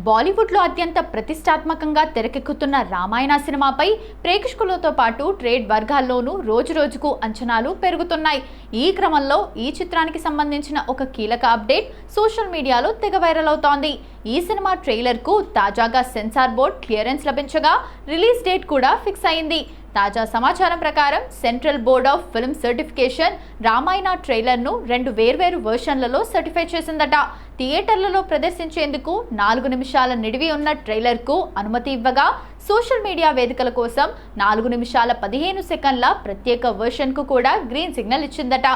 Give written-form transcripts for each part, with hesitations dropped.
బాలీవుడ్లో అత్యంత ప్రతిష్టాత్మకంగా తెరకెక్కుతున్న రామాయణ సినిమాపై ప్రేక్షకులతో పాటు ట్రేడ్ వర్గాల్లోనూ రోజురోజుకు అంచనాలు పెరుగుతున్నాయి. ఈ క్రమంలో ఈ చిత్రానికి సంబంధించిన ఒక కీలక అప్డేట్ సోషల్ మీడియాలో తెగ వైరల్ అవుతోంది. ఈ సినిమా ట్రైలర్కు తాజాగా సెన్సార్ బోర్డ్ క్లియరెన్స్ లభించగా రిలీజ్ డేట్ కూడా ఫిక్స్ అయింది. తాజా సమాచారం ప్రకారం central board of film certification Ramayana ట్రైలర్ను 2 వేర్వేరు వెర్షన్లలో సర్టిఫై చేసిందట. థియేటర్లలో ప్రదర్శించేందుకు 4 నిమిషాల నిడివి ఉన్న ట్రైలర్కు అనుమతి ఇవ్వగా, సోషల్ మీడియా వేదికల కోసం 4 నిమిషాల 15 సెకండ్ల ప్రత్యేక వెర్షన్కు కూడా గ్రీన్ సిగ్నల్ ఇచ్చిందట.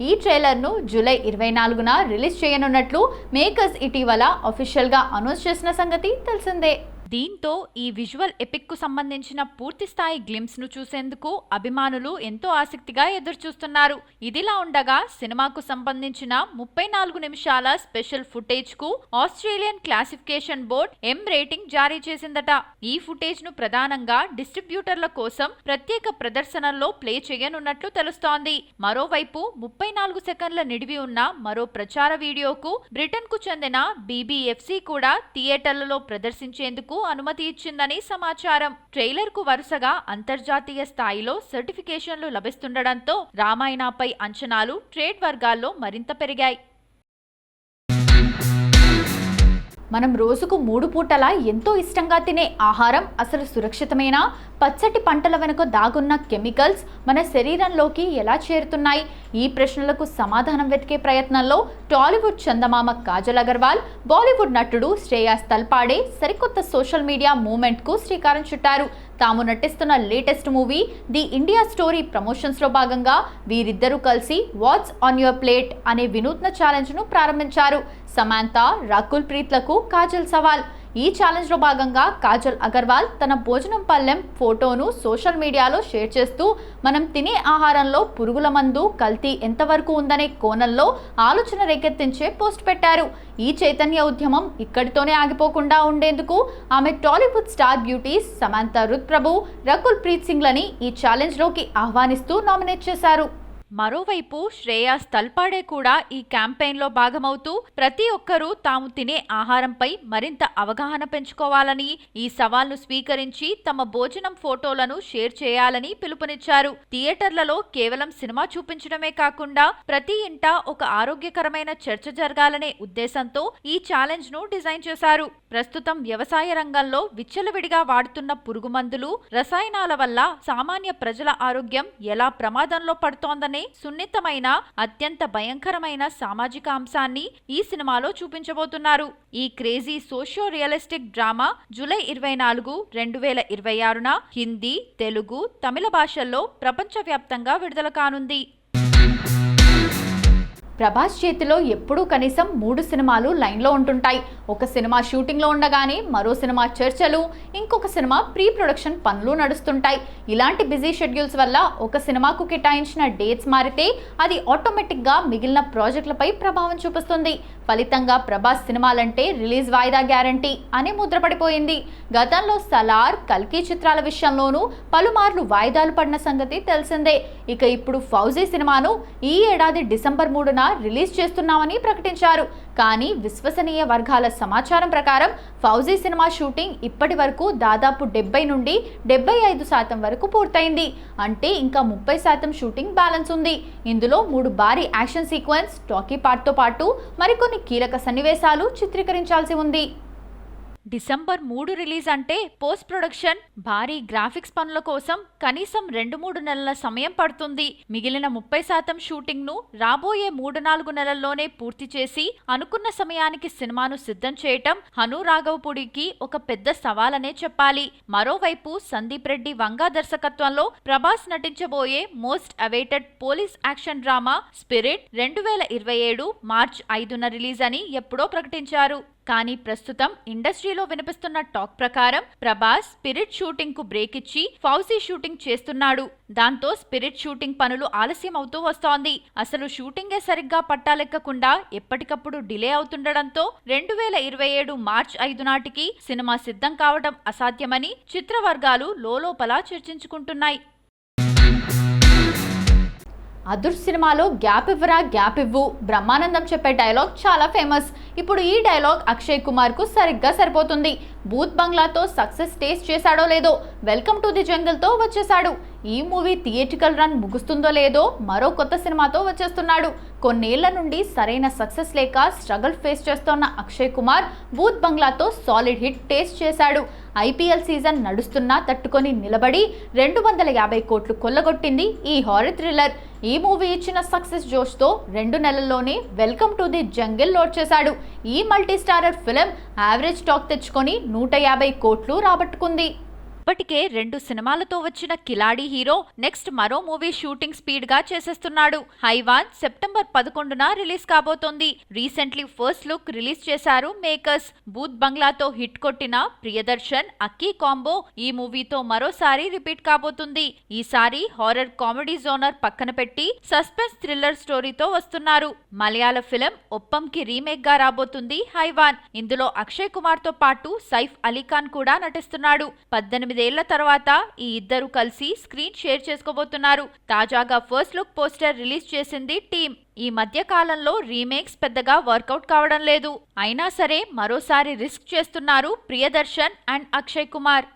ఈ ట్రైలర్ను జూలై 24న రిలీజ్ చేయనున్నట్లు మేకర్స్ ఇటీవల అఫీషియల్గా అనౌన్స్ చేసిన సంగతి తెలిసిందే. దీంతో ఈ విజువల్ ఎపిక్ కు సంబంధించిన పూర్తి స్థాయి గ్లిమ్స్ ను చూసేందుకు అభిమానులు ఎంతో ఆసక్తిగా ఎదురుచూస్తున్నారు. ఇదిలా ఉండగా సినిమాకు సంబంధించిన 34 నిమిషాల స్పెషల్ ఫుటేజ్ కు Australian classification board M rating జారీ చేసిందట. ఈ ఫుటేజ్ ను ప్రధానంగా డిస్ట్రిబ్యూటర్ల కోసం ప్రత్యేక ప్రదర్శనల్లో ప్లే చేయనున్నట్లు తెలుస్తోంది. మరోవైపు 34 సెకండ్ల నిడివి ఉన్న మరో ప్రచార వీడియోకు బ్రిటన్ కు చెందిన BBC కూడా థియేటర్లలో ప్రదర్శించేందుకు అనుమతి ఇచ్చిందని సమాచారం. ట్రైలర్ కు వరుసగా అంతర్జాతీయ స్థాయిలో సర్టిఫికేషన్లు లభిస్తుండటంతో రామాయణపై అంచనాలు ట్రేడ్ వర్గాల్లో మరింత పెరిగాయి. మనం రోజుకు 3 పూటలా ఎంతో ఇష్టంగా తినే ఆహారం అసలు సురక్షితమేనా? పచ్చటి పంటల వెనుక దాగున్న కెమికల్స్ మన శరీరంలోకి ఎలా చేరుతున్నాయి? ఈ ప్రశ్నలకు సమాధానం వెతికే ప్రయత్నంలో టాలీవుడ్ చందమామ కాజల్ అగర్వాల్, బాలీవుడ్ నటుడు శ్రేయాస్ తల్పాడే సరికొత్త సోషల్ మీడియా మూవ్మెంట్కు శ్రీకారం చుట్టారు. తాము నటిస్తున్న latest movie The India Story ప్రమోషన్స్లో భాగంగా వీరిద్దరూ కలిసి వాట్స్ ఆన్ యువర్ ప్లేట్ అనే వినూత్న ఛాలెంజ్ను ప్రారంభించారు. సమాంతా, రకుల్ ప్రీత్లకు కాజల్ సవాల్. ఈ ఛాలెంజ్లో భాగంగా కాజల్ అగర్వాల్ తన భోజనం పళ్ళెం ఫోటోను సోషల్ మీడియాలో షేర్ చేస్తూ మనం తినే ఆహారంలో పురుగుల మందు కల్తీ ఎంతవరకు ఉందనే కోణంలో ఆలోచన రేకెత్తించే పోస్ట్ పెట్టారు. ఈ చైతన్య ఉద్యమం ఇక్కడితోనే ఆగిపోకుండా ఉండేందుకు ఆమె Tollywood star beauties Samantha Ruth Prabhu, Rakul Preet సింగ్లని ఈ ఛాలెంజ్లోకి ఆహ్వానిస్తూ నామినేట్ చేశారు. మరోవైపు శ్రేయాస్ తల్పాడే కూడా ఈ క్యాంపెయిన్లో భాగమవుతూ ప్రతి ఒక్కరూ తాము తినే ఆహారంపై మరింత అవగాహన పెంచుకోవాలని, ఈ సవాల్ను స్వీకరించి తమ భోజనం ఫోటోలను షేర్ చేయాలని పిలుపునిచ్చారు. థియేటర్లలో కేవలం సినిమా చూపించడమే కాకుండా ప్రతి ఇంట ఒక ఆరోగ్యకరమైన చర్చ జరగాలనే ఉద్దేశంతో ఈ ఛాలెంజ్ ను డిజైన్ చేశారు. ప్రస్తుతం వ్యవసాయ రంగంలో విచ్చలవిడిగా వాడుతున్న పురుగుమందులు, రసాయనాల వల్ల సామాన్య ప్రజల ఆరోగ్యం ఎలా ప్రమాదంలో పడుతోందనే సున్నితమైన, అత్యంత భయంకరమైన సామాజిక అంశాన్ని ఈ సినిమాలో చూపించబోతున్నారు. ఈ crazy socio realistic drama July 24, 2026న హిందీ, తెలుగు, తమిళ భాషల్లో ప్రపంచవ్యాప్తంగా విడుదల కానుంది. ప్రభాస్ చేతిలో ఎప్పుడూ కనీసం 3 సినిమాలు లైన్లో ఉంటుంటాయి. ఒక సినిమా షూటింగ్లో ఉండగానే మరో సినిమా చర్చలు, ఇంకొక సినిమా ప్రీ ప్రొడక్షన్ పనులు నడుస్తుంటాయి. ఇలాంటి బిజీ షెడ్యూల్స్ వల్ల ఒక సినిమాకు కేటాయించిన డేట్స్ మారితే అది ఆటోమేటిక్గా మిగిలిన ప్రాజెక్టులపై ప్రభావం చూపిస్తుంది. ఫలితంగా ప్రభాస్ సినిమాలంటే రిలీజ్ వాయిదా గ్యారంటీ అని ముద్రపడిపోయింది. గతంలో సలార్, కల్కి చిత్రాల విషయంలోనూ పలుమార్లు వాయిదాలు పడిన సంగతి తెలిసిందే. ఇక ఇప్పుడు ఫౌజీ సినిమాను ఈ ఏడాది డిసెంబర్ 3న రిలీజ్ చేస్తున్నామని ప్రకటించారు. కానీ విశ్వసనీయ వర్గాల సమాచారం ప్రకారం ఫౌజీ సినిమా షూటింగ్ ఇప్పటి వరకు దాదాపు 70 నుండి 75% వరకు పూర్తయింది. అంటే ఇంకా 30% షూటింగ్ బ్యాలెన్స్ ఉంది. ఇందులో 3 భారీ యాక్షన్ సీక్వెన్స్, టాకీ పార్ట్తో పాటు మరికొన్ని కీలక సన్నివేశాలు చిత్రీకరించాల్సి ఉంది. డిసెంబర్ 3 రిలీజ్ అంటే పోస్ట్ ప్రొడక్షన్, భారీ గ్రాఫిక్స్ పనుల కోసం కనీసం 2-3 నెలల సమయం పడుతుంది. మిగిలిన 30% షూటింగ్ ను రాబోయే 3-4 నెలల్లోనే పూర్తి చేసి అనుకున్న సమయానికి సినిమాను సిద్ధం చేయటం హను రాఘవపూడికి ఒక పెద్ద సవాలనే చెప్పాలి. మరోవైపు సందీప్ రెడ్డి వంగా దర్శకత్వంలో ప్రభాస్ నటించబోయే most awaited police action drama Spirit 2027 March 5న రిలీజ్ అని ఎప్పుడో ప్రకటించారు. కానీ ప్రస్తుతం ఇండస్ట్రీలో వినిపిస్తున్న టాక్ ప్రకారం ప్రభాస్ స్పిరిట్ షూటింగ్ కు బ్రేక్ ఇచ్చి ఫౌజీ షూటింగ్ చేస్తున్నాడు. దాంతో స్పిరిట్ షూటింగ్ పనులు ఆలస్యం అవుతూ వస్తోంది. అసలు షూటింగే సరిగ్గా పట్టాలెక్కకుండా ఎప్పటికప్పుడు డిలే అవుతుండడంతో 2027 మార్చ్ 5 నాటికి సినిమా సిద్ధం కావడం అసాధ్యమని చిత్రవర్గాలు లోలోపల చర్చించుకుంటున్నాయి. అదుర్ సినిమాలో గ్యాప్ ఇవ్వరా గ్యాప్ ఇవ్వు బ్రహ్మానందం చెప్పే డైలాగ్ చాలా ఫేమస్. ఇప్పుడు ఈ డైలాగ్ అక్షయ్ కుమార్ కు సరిగ్గా సరిపోతుంది. భూత్ బంగ్లాతో సక్సెస్ టేస్ట్ చేశాడో లేదో వెల్కమ్ టు ది జంగిల్ తో వచ్చేశాడు. ఈ మూవీ థియేట్రికల్ రన్ ముగుస్తుందో లేదో మరో కొత్త సినిమాతో వచ్చేస్తున్నాడు. కొన్నేళ్ల నుండి సరైన సక్సెస్ లేక స్ట్రగుల్ ఫేస్ చేస్తున్న అక్షయ్ కుమార్ భూత్ బంగ్లాతో సాలిడ్ హిట్ టేస్ట్ చేశాడు. ఐపీఎల్ సీజన్ నడుస్తున్నా తట్టుకొని నిలబడి 250 కోట్లు కొల్లగొట్టింది ఈ హారర్ థ్రిల్లర్. ఈ మూవీ ఇచ్చిన సక్సెస్ జోష్తో 2 నెలల్లోనే welcome to the jungle load చేశాడు. ఈ multi starrer film average talk తెచ్చుకొని 150 కోట్లు రాబట్టుకుంది. ఇప్పటికే 2 సినిమాలతో వచ్చిన కిలాడి హీరో నెక్స్ట్ మరో మూవీ షూటింగ్ స్పీడ్ గా చేసేస్తున్నాడు. హైవాన్ సెప్టెంబర్ 11న రిలీజ్ కాబోతోంది. రీసెంట్లీ ఫస్ట్ లుక్ రిలీజ్ చేశారు మేకర్స్. భూత్ బంగ్లాతో హిట్ కొట్టిన ప్రియదర్శన్ అక్కీ కాంబో ఈ మూవీతో మరోసారి రిపీట్ కాబోతుంది. ఈసారి హారర్ కామెడీ జోనర్ పక్కన పెట్టి సస్పెన్స్ థ్రిల్లర్ స్టోరీతో వస్తున్నారు. మలయాళ ఫిలిం ఒప్పంకి రీమేక్ గా రాబోతుంది హైవాన్. ఇందులో అక్షయ్ కుమార్ తో పాటు సైఫ్ అలీఖాన్ కూడా నటిస్తున్నాడు. 18 ఏళ్ల తర్వాత ఈ ఇద్దరు కలిసి స్క్రీన్ షేర్ చేసుకోబోతున్నారు. తాజాగా ఫస్ట్ లుక్ పోస్టర్ రిలీజ్ చేసింది టీమ్. ఈ మధ్య కాలంలో రీమేక్స్ పెద్దగా వర్కౌట్ కావడం లేదు. అయినా సరే మరోసారి రిస్క్ చేస్తున్నారు ప్రియదర్శన్ అండ్ అక్షయ్ కుమార్.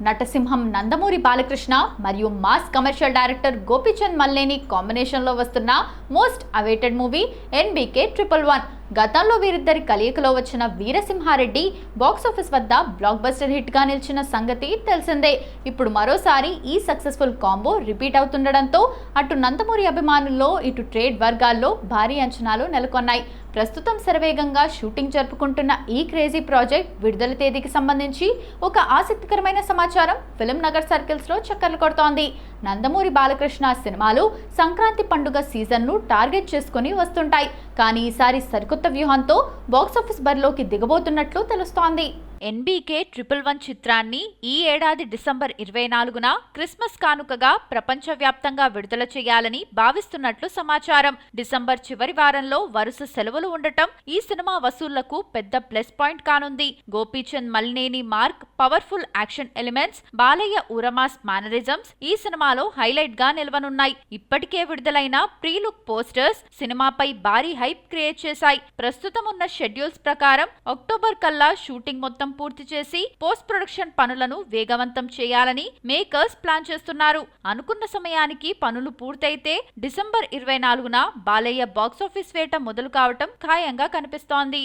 నటసింహం నందమూరి బాలకృష్ణ మరియు mass commercial director Gopichand Malineni కాంబినేషన్లో వస్తున్న మోస్ట్ అవైటెడ్ మూవీ ఎన్బీకే 111. గతంలో వీరిద్దరి కలయికలో వచ్చిన వీరసింహారెడ్డి బాక్సాఫీస్ వద్ద బ్లాక్ బస్టర్ హిట్ గా నిలిచిన సంగతి తెలిసిందే. ఇప్పుడు మరోసారి ఈ సక్సెస్ఫుల్ కాంబో రిపీట్ అవుతుండడంతో అటు నందమూరి అభిమానుల్లో ఇటు ట్రేడ్ వర్గాల్లో భారీ అంచనాలు నెలకొన్నాయి. ప్రస్తుతం శరవేగంగా షూటింగ్ జరుపుకుంటున్న ఈ క్రేజీ ప్రాజెక్ట్ విడుదల తేదీకి సంబంధించి ఒక ఆసక్తికరమైన సమాచారం ఫిలిం నగర్ సర్కిల్స్ లో చక్కర్లు కొడుతోంది. నందమూరి బాలకృష్ణ సినిమాలు సంక్రాంతి పండుగ సీజన్ను టార్గెట్ చేసుకుని వస్తుంటాయి. కానీ ఈసారి సరికొత్త వ్యూహంతో బాక్సాఫీస్ బరిలోకి దిగబోతున్నట్లు తెలుస్తోంది. ఎన్బీకే 111 చిత్రాన్ని ఈ ఏడాది డిసెంబర్ 24న క్రిస్మస్ కానుకగా ప్రపంచవ్యాప్తంగా విడుదల చేయాలని భావిస్తున్నట్లు సమాచారం. డిసెంబర్ చివరి వారంలో వరుస సెలవులు ఉండటం ఈ సినిమా వసూళ్లకు పెద్ద ప్లస్ పాయింట్ కానుంది. Gopichand Malineni mark, powerful action elements, Balayya ఊరమాస్ మేనరిజమ్స్ ఈ సినిమాలో హైలైట్ గా నిలవనున్నాయి. ఇప్పటికే విడుదలైన ప్రీ లుక్ పోస్టర్స్ సినిమాపై భారీ హైప్ క్రియేట్ చేశాయి. ప్రస్తుతం ఉన్న షెడ్యూల్స్ ప్రకారం అక్టోబర్ కల్లా షూటింగ్ మొత్తం పూర్తి చేసి పోస్ట్ ప్రొడక్షన్ పనులను వేగవంతం చేయాలని మేకర్స్ ప్లాన్ చేస్తున్నారు. అనుకున్న సమయానికి పనులు పూర్తయితే డిసెంబర్ 24న బాలయ్య బాక్సాఫీస్ వేట మొదలు కావటం ఖాయంగా కనిపిస్తోంది.